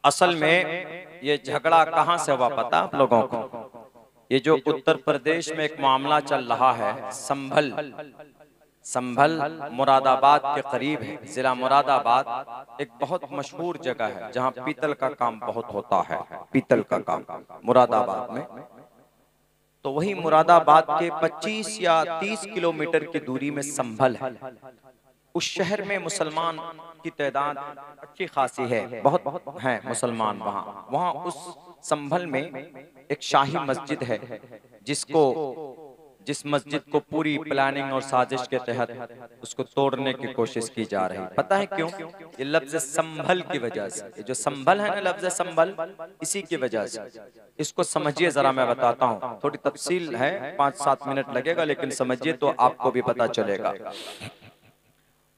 असल में ये झगड़ा कहाँ से हुआ पता आप लोगों को? ये जो उत्तर प्रदेश में एक मामला चल रहा है, संभल मुरादाबाद के करीब है। जिला मुरादाबाद एक बहुत मशहूर जगह है जहाँ पीतल का काम बहुत होता है, पीतल का काम मुरादाबाद में। तो वही मुरादाबाद के 25 या 30 किलोमीटर की दूरी में संभल है। उस शहर में मुसलमान की तादाद अच्छी खासी है, बहुत हैं मुसलमान वहाँ। वहाँ उस संभल में एक शाही मस्जिद है जिस मस्जिद को पूरी प्लानिंग और साजिश के तहत उसको तोड़ने की कोशिश की जा रही है। पता है क्यों? ये लफ्ज संभल की वजह से, ये जो संभल है ना, लफ्ज संभल, इसी की वजह से। इसको समझिए जरा, मैं बताता हूँ, थोड़ी तफसील है, 5-7 मिनट लगेगा, लेकिन समझिए तो आपको भी पता चलेगा।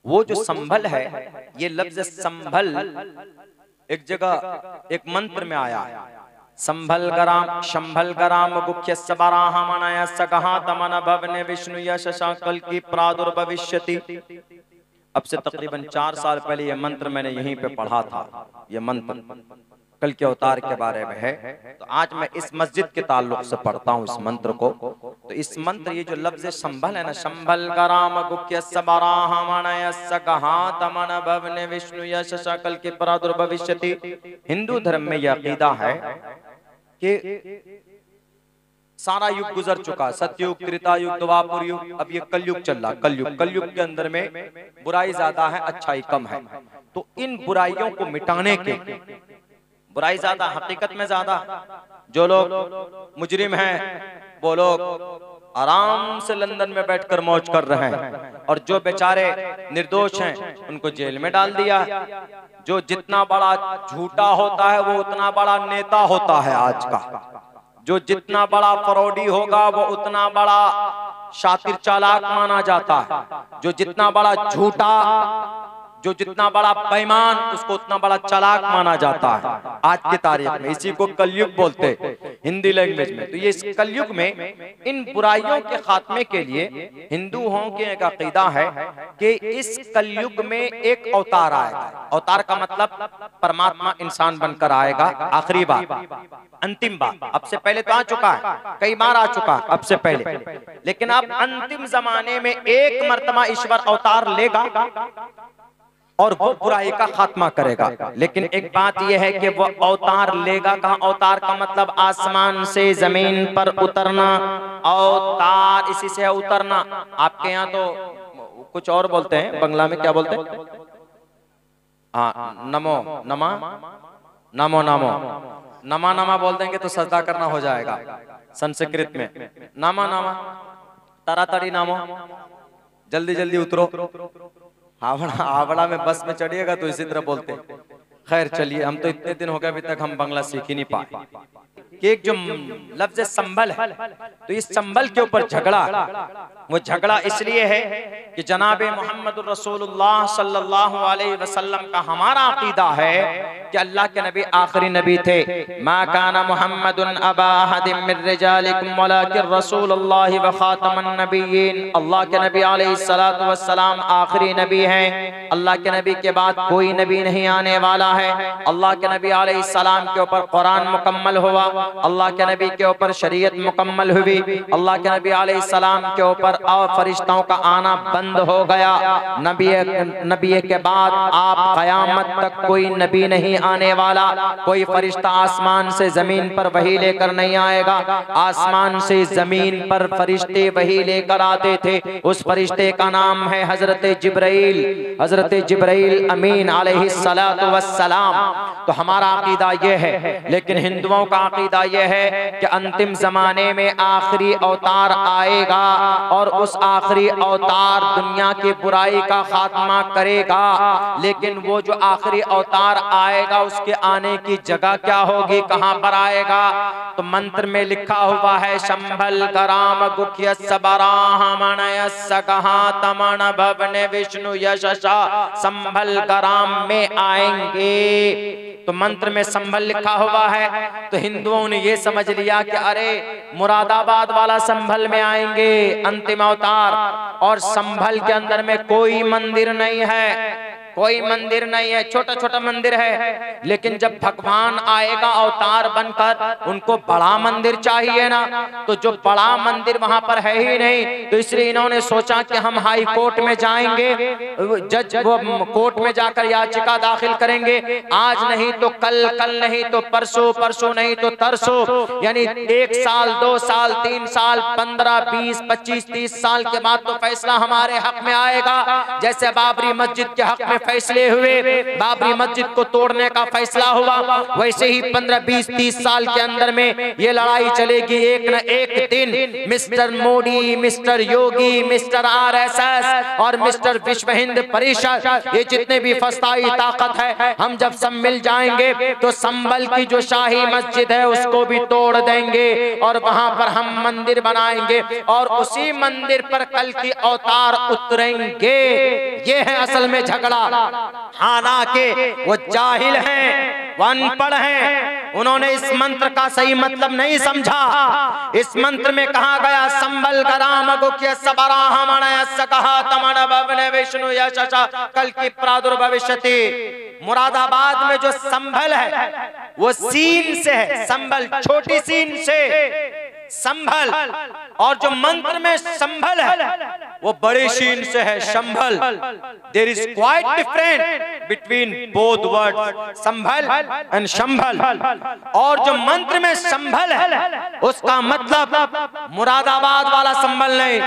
वो जो संभल है, ये लफ्ज संभल एक जगह एक मंत्र में आया है। संभल गराम शंभल गराम गुख्य सबराह मनय सकहा तमन भवने विष्णु यशा कल की प्रादुर्भविष्यति। अब से तकरीबन 4 साल पहले ये मंत्र मैंने यहीं पे पढ़ा था। ये मंत्र कल के अवतार के बारे में है। तो आज मैं इस मस्जिद के ताल्लुक से पढ़ता हूँ इस मंत्र को। तो इस मंत्र, ये जो लफ्ज संभल है ना, शंभल गराम गुख्य सबराह मनय सकहा तमन भवने विष्णु यशा कल की प्रादुर्भविष्यति। हिंदू धर्म में यह अकीदा है कि सारा युग गुजर चुका, सतयुग, त्रेता युग, द्वापर युग, अब ये कलयुग चल रहा। कलयुग के अंदर में बुराई ज्यादा है, अच्छाई कम है। तो इन बुराइयों को मिटाने के, बुराई ज्यादा, हकीकत में ज्यादा, जो लोग मुजरिम हैं वो लोग आराम से लंदन में बैठकर मौज कर रहे हैं, और जो बेचारे निर्दोष हैं उनको जेल में डाल दिया। जो जितना बड़ा झूठा होता है वो उतना बड़ा नेता होता है आज का। जो जितना बड़ा फरौडी होगा वो उतना बड़ा शातिर चालाक माना जाता है। जो जितना बड़ा झूठा, जो जितना बड़ा बेईमान, उसको उतना बड़ा चालाक माना जाता है आज की तारीख में। इसी को कलयुग बोलते हैं हिंदी लैंग्वेज में। तो ये इस कलयुग में इन बुराइयों के खात्मे के लिए हिंदुओं के एक अकीदा है कि इस कलयुग में एक अवतार आएगा। अवतार का मतलब परमात्मा इंसान बनकर आएगा, आखिरी बार, अंतिम बार। अब से पहले तो आ चुका है, कई बार आ चुका है अब से पहले, लेकिन अब अंतिम जमाने में एक मर्तबा ईश्वर अवतार लेगा और वो बुराई का खात्मा करेगा। लेकिन एक बात यह है कि वो अवतार लेगा कहाँ? अवतार का मतलब आसमान से जमीन पर उतरना। अवतार इसी से है उतरना। आपके यहाँ तो कुछ और बोलते हैं, बंगला में क्या बोलते हैं? हाँ, नमो नमा, नमो नमो, नमा नमा बोल देंगे तो सजदा करना हो जाएगा संस्कृत में। नमा नमा, तरातरी नामो, जल्दी जल्दी उतरो। हावड़ा में बस में चढ़िएगा तो इसी तरह बोलते हैं। खैर चलिए, हम तो इतने दिन हो गए अभी तक हम बांग्ला सीख ही नहीं पाए कि एक जो लफ्ज संभल है, तो इस संभल के ऊपर झगड़ा, वो झगड़ा इसलिए है कि जनाबे मोहम्मद रसूलुल्लाह सल्लल्लाहु अलैहि वसल्लम का हमारा अकीदा है कि अल्लाह के नबी आखिरी नबी थे। मा काना मुहम्मदुन अबा अहदिम मिन रिजालिकुम वलाकिन रसूलुल्लाह व खातमुन नबिय्यीन। अल्लाह के नबी अलैहिस्सलातु वस्सलाम आखिरी नबी हैं। अल्लाह के नबी के बाद कोई नबी नहीं आने वाला है। अल्लाह के नबी अलैहिस्सलाम के ऊपर कुरान मुकम्मल हुआ, अल्लाह के नबी के ऊपर शरीयत मुकम्मल हुई, अल्लाह के नबी अलैहिस्सलाम के ऊपर और फरिश्तों का आना बंद हो गया। नबी के बाद आप कयामत तक कोई नबी नहीं आने वाला। कोई फरिश्ता आसमान से जमीन पर वही लेकर नहीं आएगा। आसमान से जमीन पर फरिश्ते वही लेकर आते थे। उस फरिश्ते का नाम है हजरत जिब्राइल, हजरत जिब्राइल अमीन अलैहिस्सलातु वस्सलाम। तो हमारा अकीदा यह है, लेकिन हिंदुओं का अकीदा यह है कि अंतिम जमाने में आखिरी अवतार आएगा और उस आखिरी अवतार दुनिया की बुराई का खात्मा करेगा। लेकिन वो जो आखिरी अवतार आएगा उसके आने की जगह क्या होगी, कहां पर आएगा? तो मंत्र में लिखा हुआ है, शंभल गराम गुख्य सबराह मनय सकहा तमन भवने विष्णु यशा। संभल गराम में आएंगे। तो मंत्र में संभल लिखा हुआ है, तो हिंदुओं ने ये समझ लिया कि अरे मुरादाबाद वाला संभल में आएंगे अंतिम अवतार, और संभल के अंदर में कोई मंदिर नहीं है। कोई मंदिर नहीं है, छोटा छोटा मंदिर है। लेकिन जब भगवान आएगा अवतार बनकर, उनको बड़ा मंदिर चाहिए ना, तो जो बड़ा मंदिर वहां पर है ही नहीं, तो इसलिए इन्होंने सोचा कि हम हाई कोर्ट में जाएंगे, जज वो कोर्ट में जाकर याचिका दाखिल करेंगे, आज नहीं तो कल, कल नहीं तो परसों, परसों नहीं तो तरसों, यानी 1 साल 2 साल 3 साल 15 20 25 30 साल के बाद तो फैसला हमारे हक में आएगा। जैसे बाबरी मस्जिद के हक में फैसले हुए, बाबरी मस्जिद को तोड़ने का फैसला हुआ, वैसे ही 15 20 30 साल के अंदर में ये लड़ाई चलेगी। एक न एक दिन मिस्टर मोदी, मिस्टर योगी, मिस्टर RSS और मिस्टर विश्व हिंद परिषद, ये जितने भी फस्ताई ताकत है, हम जब सब मिल जाएंगे तो संभल की जो शाही मस्जिद है उसको भी तोड़ देंगे और वहां पर हम मंदिर बनाएंगे और उसी मंदिर पर कल की अवतार उतरेंगे। ये है असल में झगड़ा। हालांकि वो जाहिल हैं, वो अनपढ़ हैं, उन्होंने इस मंत्र का सही मतलब नहीं समझा। इस मंत्र में कहा गया संबल गराम गुख्य सबराहमण सकहा तमन भवन विष्णु यशा कल की प्रादुर्भविष्यति। मुरादाबाद में जो संभल है वो सीन से है, संभल छोटी सीन से संभल, और जो मंत्र में संभल है वो बड़ी शीन से है Sambhal. There is quite different between both words, Sambhal and Sambhal. और जो मंत्र में संभल है उसका मतलब मुरादाबाद वाला संभल नहीं,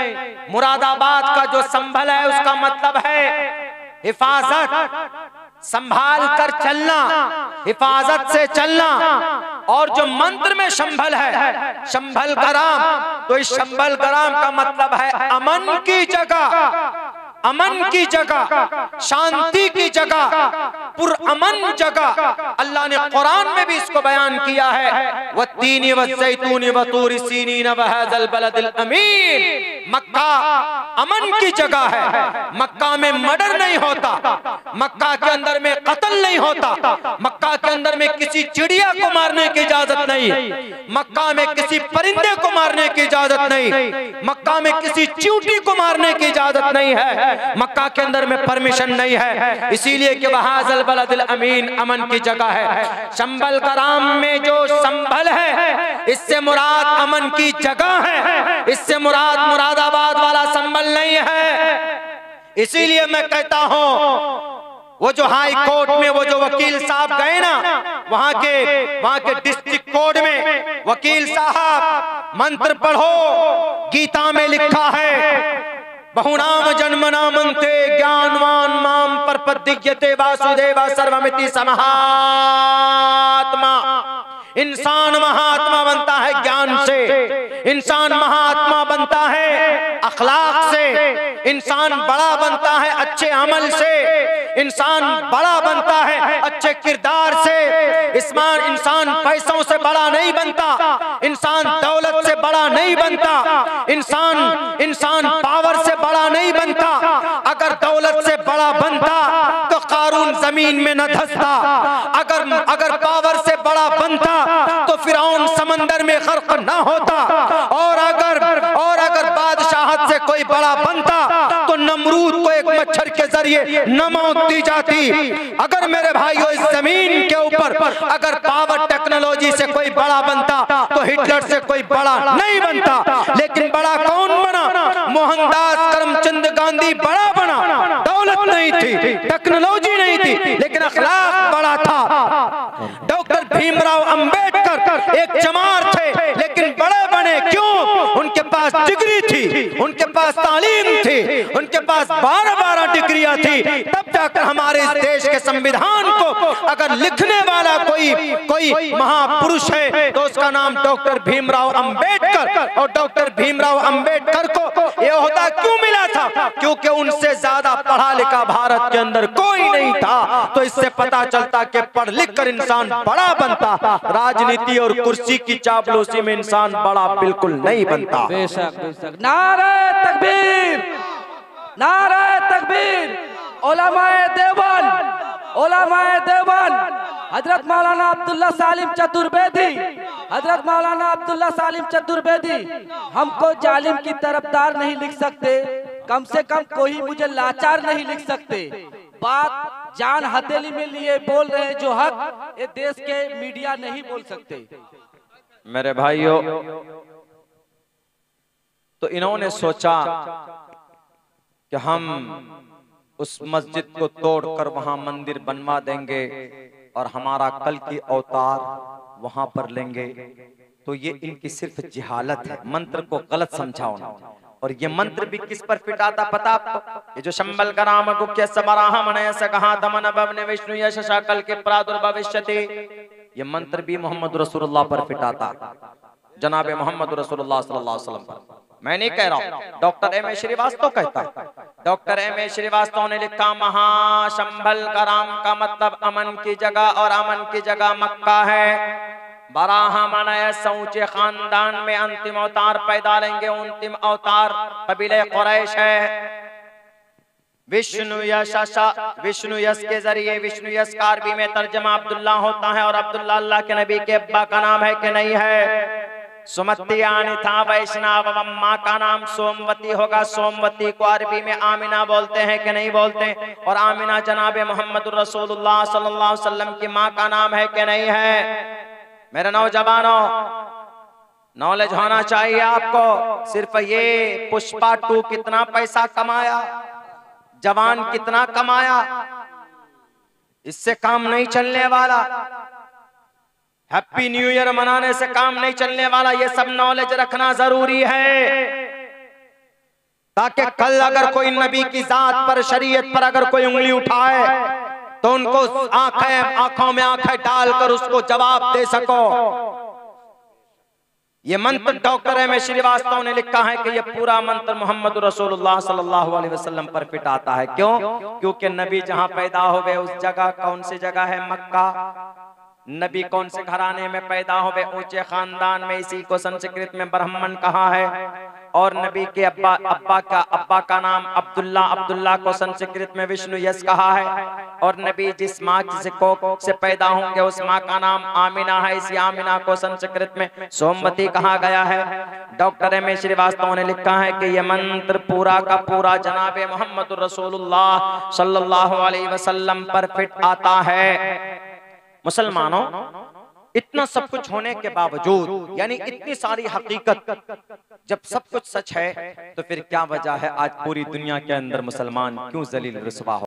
मुरादाबाद का जो संभल है उसका मतलब है हिफाजत, संभाल कर चलना, हिफाजत से चलना। और जो मंत्र में संभल है, संभल गराम, तो इस संभल गराम का मतलब है अमन की जगह, अमन की जगह, शांति की जगह, पुरअमन जगह। अल्लाह ने कुरान में भी इसको बयान किया है, वत्तीनी वज़्ज़ैतूनी वतूरि सीनीन वहाज़ल बलदिल अमीन। मक्का अमन की जगह है, मक्का में मर्डर नहीं होता, मक्का के अंदर में कत्ल नहीं होता, मक्का के अंदर में किसी चिड़िया को मारने की इजाजत नहीं, मक्का में किसी परिंदे को मारने की इजाजत नहीं, मक्का में किसी चींटी को मारने की इजाजत नहीं है, मक्का के अंदर में परमिशन नहीं है। इसीलिए कि वहाज़ल बलदिल अमीन अमन की जगह है। संभल गराम में जो संभल है इससे मुराद अमन की जगह है, इससे मुराद मुरादाबाद वाला संभल नहीं है। इसीलिए मैं कहता हूं वो जो हाई कोर्ट में वो जो वकील साहब गए ना, वहां के डिस्ट्रिक्ट कोर्ट में वकील साहब मंत्र पढ़ो, गीता में लिखा है बहुनाम जन्मनामन्ते ज्ञानवान माम परपदिज्यते वासुदेव सर्वमिति समहात्मा। इंसान महात्मा बनता है ज्ञान से, इंसान महात्मा बनता है अखलाक से, इंसान बड़ा बनता है अच्छे अमल से, इंसान बड़ा बनता है अच्छे किरदार से। इंसान पैसों से बड़ा नहीं बनता, इंसान दौलत से बड़ा नहीं बनता, इंसान पावर से बड़ा नहीं बनता। अगर दौलत से बड़ा बनता तो कारून जमीन में न धंसता, अगर पावर से बड़ा बनता तो फिरौन समंदर में गर्क न होता, और अगर बादशाहत से कोई बड़ा बनता तो नमरूद को एक मच्छर के जरिए न मौत दी जाती। अगर मेरे भाइयों इस जमीन के ऊपर अगर पावर टेक्नोलॉजी से कोई बड़ा बनता तो हिटलर से कोई बड़ा नहीं बनता। लेकिन बड़ा कौन बना? मोहनदास करमचंद गांधी बड़ा बना। दौलत नहीं थी, टेक्नोलॉजी नहीं थी, लेकिन अखलाक बड़ा था। डॉक्टर भीमराव अंबेडकर एक चमार थे लेकिन बड़े बने क्यों? उनके पास डिग्री थी, उनके पास तालीम थी, उनके पास 12-12 डिग्रियां थी। तब जाकर हमारे इस देश के संविधान को अगर लिखने वाला कोई महापुरुष है तो उसका नाम डॉक्टर भीमराव अंबेडकर। और डॉक्टर भीमराव अंबेडकर को यह ओहदा क्यों मिला था? क्योंकि उनसे ज्यादा पढ़ा लिखा भारत के अंदर कोई नहीं था। तो इससे पता चलता कि पढ़ लिख कर इंसान बड़ा बनता, राजनीति और कुर्सी की चापलूसी में इंसान बड़ा बिल्कुल नहीं बनता। बेशक बेशक। नारे तकबीर, नारे तकबीर। उलमाए देवबंद, उलमाए देवबंद, हजरत मौलाना अब्दुल्ला सालिम चतुर्वेदी, हजरत मौलाना अब्दुल्ला सालिम चतुर्वेदी हमको जालिम की तरफदार नहीं लिख सकते, कम से कम कोई मुझे लाचार नहीं लिख सकते। बात जान हथेली में लिए बोल रहे हैं जो हक ये देश के मीडिया नहीं बोल सकते। मेरे भाइयों, तो इन्होंने सोचा कि हम उस मस्जिद को तोड़कर वहां मंदिर बनवा देंगे और हमारा कल की अवतार वहां पर लेंगे। तो ये इनकी सिर्फ जिहालत है, मंत्र को गलत समझा उन्होंने। और ये मंत्र भी किस पर फिटा था पता आपको? ये जो शंबल का राम गुख्य समराह मनय सकहा दमन भवने विष्णु यशा कल के प्रादुर्भविष्यति, ये मंत्र भी मोहम्मद रसूलुल्लाह पर फिटा था, जनाबे मोहम्मद रसूलुल्लाह सल्लल्लाहु अलैहि वसल्लम पर। मैं नहीं कह रहा हूं, डॉक्टर एम ए श्रीवास्तव कहता है। डॉक्टर एम ए श्रीवास्तव ने लिखा, महाशंभल का राम का मतलब अमन की जगह, और अमन की जगह मक्का है। बराह मनय ऊंचे खानदान में अंतिम अवतार पैदा लेंगे, अंतिम अवतार कबीले कुरैश है। विष्णु यश, विष्णु यश के जरिए, विष्णु यश का अरबी में तर्जमा अब्दुल्ला होता है, और अब्दुल्ला अल्लाह के नबी के अब्बा का नाम है कि नहीं है? सुमति यानी था वैष्णव, अम्मा का नाम सोमवती होगा। सोमवती को अरबी में आमिना बोलते हैं कि नहीं बोलते? और आमिना जनाबे मोहम्मद रसूलुल्लाह सल्लल्लाहु अलैहि वसल्लम की माँ का नाम है कि नहीं है? मेरे नौजवानों, नॉलेज होना चाहिए आपको। सिर्फ ये पुष्पा 2 कितना पैसा कमाया, जवान कितना कमाया, इससे काम नहीं चलने वाला। हैप्पी न्यू ईयर मनाने से काम नहीं चलने वाला। ये सब नॉलेज रखना जरूरी है, ताकि कल अगर कोई नबी की जात पर, शरीयत पर अगर कोई उंगली उठाए तो उनको आंखों में आंखें डालकर उसको जवाब दे सको। ये मंत्र डॉक्टर एम ए श्रीवास्तव ने लिखा है कि ये पूरा मंत्र मोहम्मद रसूलुल्लाह सल्लल्लाहु अलैहि वसल्लम पर फिटाता है। क्यों? क्योंकि नबी जहां पैदा हो गए उस जगह, कौन सी जगह है? मक्का। नबी कौन से घराने में पैदा हो गए? ऊंचे खानदान में। इसी को संस्कृत में ब्राह्मण कहा है। और नबी के अब्बा का नाम अब्दुल्ला, अब्दुल्ला को संस्कृत में विष्णु यश कहा है। और नबी जिस माँ से पैदा होंगे उस माँ का नाम आमिना है। इसी आमिना को संस्कृत में सोमवती कहा गया है। डॉक्टर एम ए श्रीवास्तव ने लिखा है कि यह मंत्र पूरा का पूरा जनाबे मोहम्मद रसूलुल्लाह सल्लल्लाहु अलैहि वसल्लम पर फिट आता है। मुसलमानों, इतना सब कुछ होने के बावजूद, यानी इतनी सारी हकीकत, जब सब कुछ सच है तो फिर क्या वजह है आज पूरी दुनिया के अंदर मुसलमान क्यों जलील रुसवा हो